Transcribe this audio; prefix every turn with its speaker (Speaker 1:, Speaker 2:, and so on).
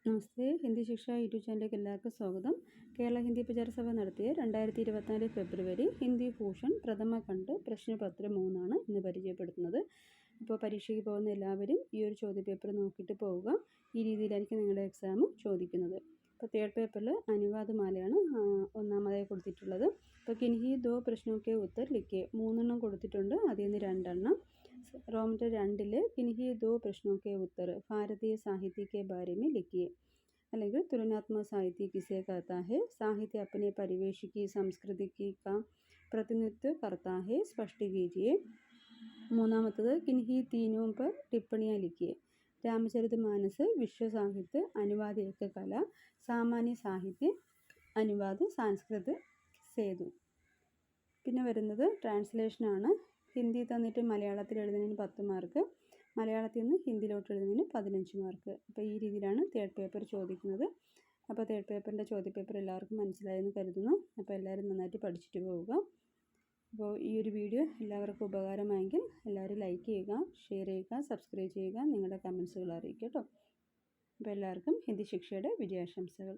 Speaker 1: നമസ്തേ. ഹിന്ദി ശിക്ഷ യൂട്യൂബ് ചാനലിലേക്ക് എല്ലാവർക്കും സ്വാഗതം. കേരള ഹിന്ദി പ്രചാരസഭ നടത്തിയ 2024 ഫെബ്രുവരി ഹിന്ദി ഭൂഷൺ പ്രഥമ ഖണ്ഡ് പ്രശ്നപത്രം 3 ഇന്ന് പരിചയപ്പെടുത്തുന്നത്. ഇപ്പോൾ പരീക്ഷയ്ക്ക് പോകുന്ന എല്ലാവരും ഈ ഒരു ചോദ്യപേപ്പർ നോക്കിയിട്ട് പോവുക. ഈ രീതിയിലായിരിക്കും നിങ്ങളുടെ എക്സാം ചോദിക്കുന്നത്. ഇപ്പോൾ തേർഡ് പേപ്പറിൽ അനുവാദമാലയാണ് ഒന്നാമതായി കൊടുത്തിട്ടുള്ളത്. ഇപ്പോൾ കിൻഹി ദോ പ്രശ്നമൊക്കെ ഉത്തർ ലിഖിയെ 3 കൊടുത്തിട്ടുണ്ട്. അതിൽ നിന്ന് 2 रोमन 2 किन्हीं दो प्रश्नों के उत्तर भारतीय साहित्य के बारे में लिखिए അല്ലെങ്കിൽ തുലനാത്മക സാഹിത്യ किसे कहता है साहित्य अपने परिवेश की संस्कृति का प्रतिनिधित्व करता है स्पष्ट कीजिए മൂന്നാമത്തത് किन्हीं तीनों पर टिप्पणियां लिखिए രാമചരിതമാനസ് വിശ്വ സാഹിത്യ അനുവാദ ഏക കല സാമാന്യ സാഹിത്യ അനുവാദ സംസ്കൃത സേതു. പിന്നെ വരുന്നത് ട്രാൻസ്ലേഷനാണ്. ഹിന്ദി തന്നിട്ട് മലയാളത്തിൽ എഴുതുന്നതിന് 10 മാർക്ക്, മലയാളത്തിൽ നിന്ന് ഹിന്ദിയിലോട്ട് എഴുതുന്നതിന് 15 മാർക്ക്. അപ്പോൾ ഈ രീതിയിലാണ് തേർഡ് പേപ്പർ ചോദിക്കുന്നത്. അപ്പോൾ തേർഡ് പേപ്പറിൻ്റെ ചോദ്യപേപ്പർ എല്ലാവർക്കും മനസ്സിലായെന്ന് കരുതുന്നു. അപ്പോൾ എല്ലാവരും നന്നായിട്ട് പഠിച്ചിട്ട് പോവുക. അപ്പോൾ ഈ ഒരു വീഡിയോ എല്ലാവർക്കും ഉപകാരമായെങ്കിൽ എല്ലാവരും ലൈക്ക് ചെയ്യുക, ഷെയർ ചെയ്യുക, സബ്സ്ക്രൈബ് ചെയ്യുക, നിങ്ങളുടെ കമൻസുകൾ അറിയിക്കുക കേട്ടോ. അപ്പോൾ എല്ലാവർക്കും ഹിന്ദി ശിക്ഷയുടെ വിജയാശംസകൾ.